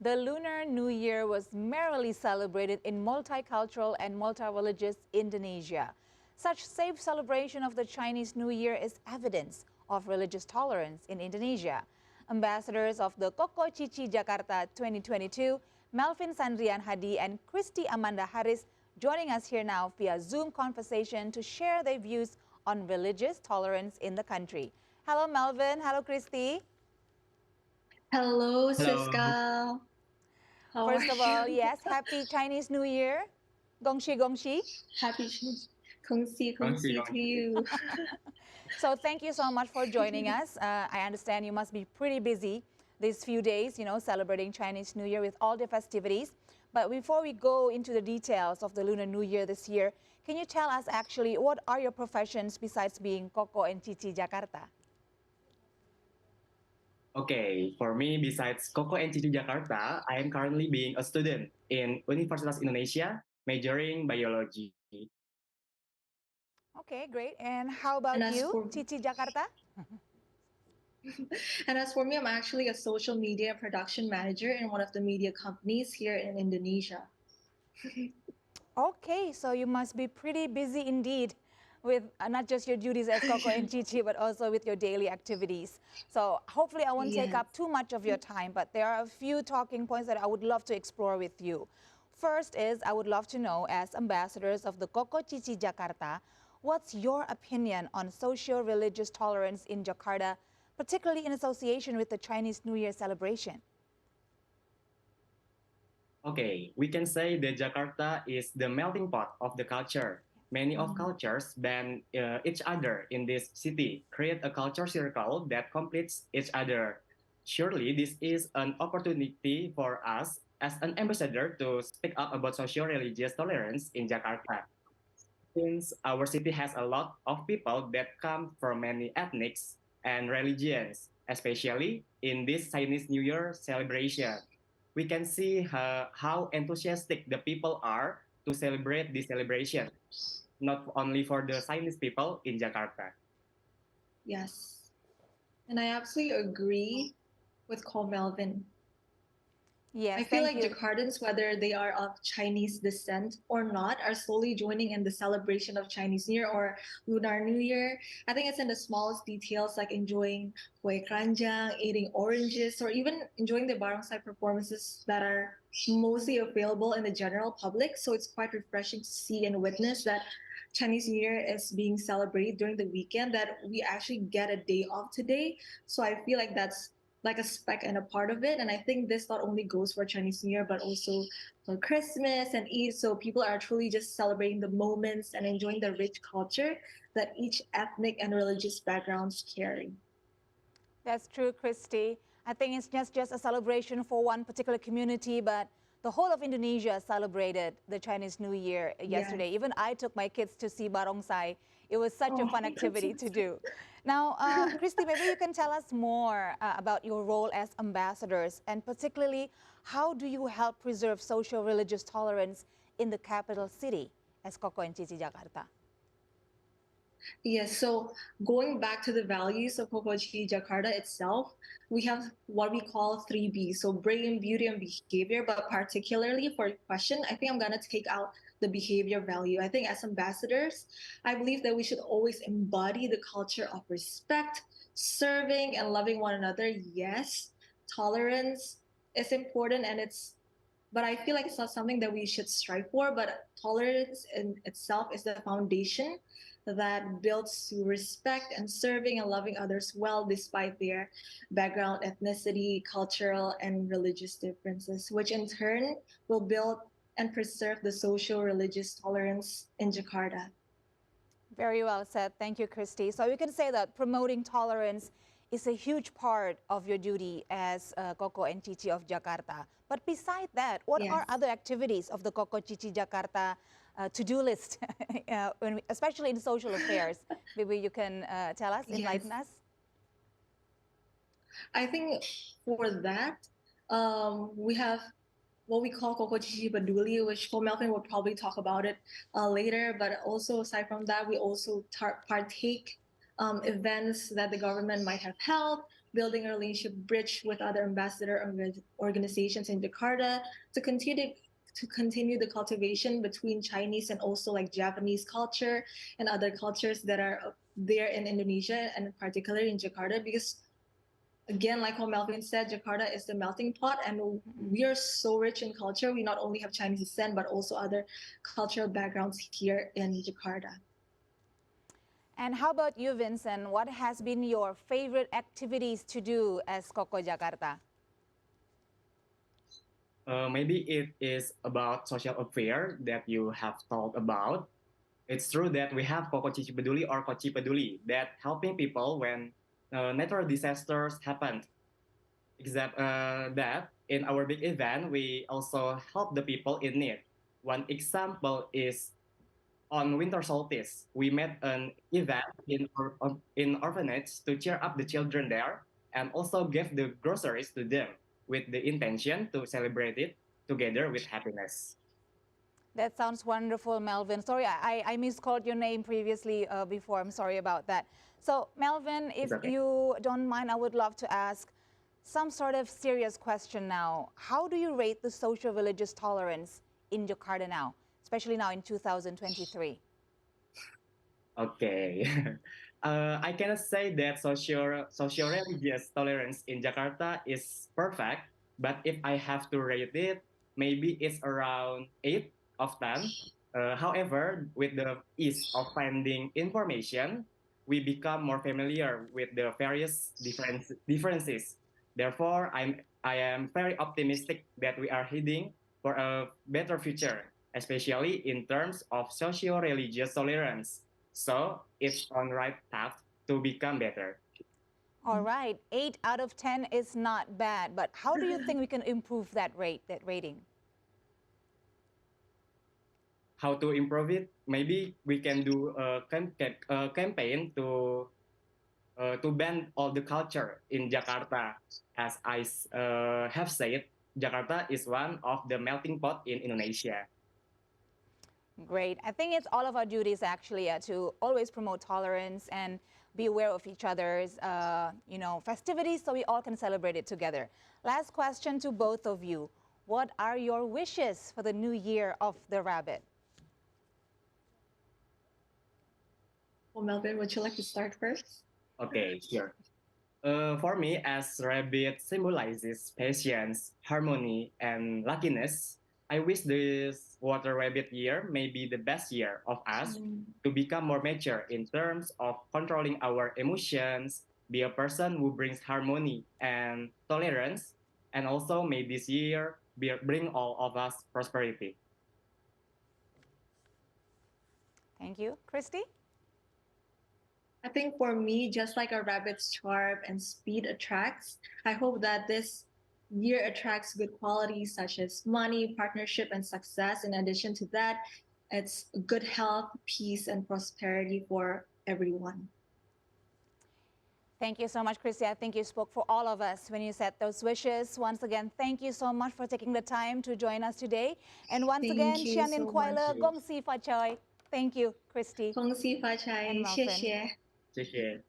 The Lunar New Year was merrily celebrated in multicultural and multi-religious Indonesia. Such safe celebration of the Chinese New Year is evidence of religious tolerance in Indonesia. Ambassadors of the Koko Cici Jakarta 2022, Melvin Sandrian Hadi and Christy Amanda Harris, joining us here now via Zoom conversation to share their views on religious tolerance in the country. Hello, Melvin. Hello, Christy. Hello, Hello. Siska. How are First of all, you? yes, happy Chinese New Year. Gongxi Gongxi. Happy Chinese. Kongsi, Gongxi, Kongsi to gongxi. you. So thank you so much for joining us. I understand you must be pretty busy these few days, celebrating Chinese New Year with all the festivities. But before we go into the details of the Lunar New Year this year, can you tell us actually what are your professions besides being Koko and Cici Jakarta? Okay, for me, besides Koko and Cici Jakarta, I am currently being a student in Universitas Indonesia, majoring biology. Okay, great. And how And about as you, for Cici Jakarta? and as for me, I'm actually a social media production manager in one of the media companies here in Indonesia. Okay, so you must be pretty busy indeed with not just your duties as Coco and Chichi, but also with your daily activities. So hopefully I won't take Yes. up too much of your time, but there are a few talking points that I would love to explore with you. First is I would love to know, as ambassadors of the Coco Cici Jakarta, what's your opinion on socio-religious tolerance in Jakarta, particularly in association with the Chinese New Year celebration? Okay, we can say that Jakarta is the melting pot of the culture. Many of cultures band each other in this city, create a culture circle that completes each other. Surely, this is an opportunity for us as an ambassador to speak up about socio-religious tolerance in Jakarta. Since our city has a lot of people that come from many ethnics and religions, especially in this Chinese New Year celebration, we can see how enthusiastic the people are to celebrate this celebration, not only for the Chinese people in Jakarta. Yes. And I absolutely agree with Cole Melvin. I Yes, feel thank like you. Jakartans, whether they are of Chinese descent or not, are slowly joining in the celebration of Chinese New Year or Lunar New Year. I think it's in the smallest details, like enjoying kue keranjang, eating oranges, or even enjoying the barongsai performances that are mostly available in the general public. So it's quite refreshing to see and witness that Chinese New Year is being celebrated during the weekend, that we actually get a day off today. So I feel like that's like a speck and a part of it. And I think this not only goes for Chinese New Year, but also for Christmas and Eid. So people are truly just celebrating the moments and enjoying the rich culture that each ethnic and religious backgrounds carry. That's true, Christy. I think it's just a celebration for one particular community, but the whole of Indonesia celebrated the Chinese New Year Yes. yesterday. Even I took my kids to see barongsai. It was such a Oh, fun that's so activity to sweet. do. Now, Christy, maybe you can tell us more about your role as ambassadors, and particularly how do you help preserve social religious tolerance in the capital city as Koko and Cici Jakarta? Yes, so going back to the values of Kokochi Jakarta itself, we have what we call 3B. So brain, beauty, and behavior. But particularly for your question, I think I'm going to take out the behavior value. I think as ambassadors, I believe that we should always embody the culture of respect, serving, and loving one another. Yes, tolerance is important and but I feel like it's not something that we should strive for. But tolerance in itself is the foundation that builds to respect and serving and loving others well, despite their background, ethnicity, cultural, and religious differences, which in turn will build and preserve the social religious tolerance in Jakarta. Very well said. Thank you, Christy. So we can say that promoting tolerance is a huge part of your duty as Koko and Cici of Jakarta. But beside that, what are Yes. other activities of the Koko Cici Jakarta to-do list, especially in social affairs? Maybe you can tell us, Yes. enlighten us. I think for that, we have what we call Koko Chichi Baduli, which Paul Melvin will probably talk about it later. But also, aside from that, we also partake events that the government might have held. building a relationship bridge with other organizations in Jakarta to continue the cultivation between Chinese and also like Japanese culture and other cultures that are there in Indonesia and particularly in Jakarta, because again, like what Melvin said, Jakarta is the melting pot, and we are so rich in culture. We not only have Chinese descent, but also other cultural backgrounds here in Jakarta. And how about you, Vincent? What has been your favorite activities to do as Koko Jakarta? Maybe it is about social affair that you have talked about. It's true that we have Koko Cici Peduli or Koci Peduli that helping people when natural disasters happen. Except that in our big event, we also help the people in need. One example is on winter solstice, we made an event in orphanage to cheer up the children there and also give the groceries to them with the intention to celebrate it together with happiness. That sounds wonderful, Melvin. Sorry, I miscalled your name previously before. I'm sorry about that. So, Melvin, if Okay. you don't mind, I would love to ask some sort of serious question now. How do you rate the social religious tolerance in Jakarta now, especially now in 2023? Okay. I cannot say that social religious tolerance in Jakarta is perfect, but if I have to rate it, maybe it's around 8 of 10. However, with the ease of finding information, we become more familiar with the various differences. Therefore, I am very optimistic that we are heading for a better future, especially in terms of socio-religious tolerance. So it's on right path to become better. All right, 8 out of 10 is not bad, but how do you think we can improve that rate, that rating? How to improve it? Maybe we can do a campaign to ban all the culture in Jakarta. As I have said, Jakarta is one of the melting pot in Indonesia. Great. I think it's all of our duties actually to always promote tolerance and be aware of each other's, festivities so we all can celebrate it together. Last question to both of you. What are your wishes for the new year of the rabbit? Well, Melvin, would you like to start first? Okay, sure. For me, as rabbit symbolizes patience, harmony, and luckiness, I wish this water rabbit year may be the best year of us to become more mature in terms of controlling our emotions, be a person who brings harmony and tolerance, and also may this year bring all of us prosperity. Thank you. Christy? I think for me, just like a rabbit's charm and speed attracts, I hope that this year attracts good qualities such as money, partnership, and success. In addition to that, it's good health, peace, and prosperity for everyone. Thank you so much, Christy. I think you spoke for all of us when you said those wishes. Once again, thank you so much for taking the time to join us today. And once Thank again, you Xianin so much. Kuala Gong Si Fa Choi. Thank you, Christy 恭喜发财， and 谢 Melvin. 谢。谢谢。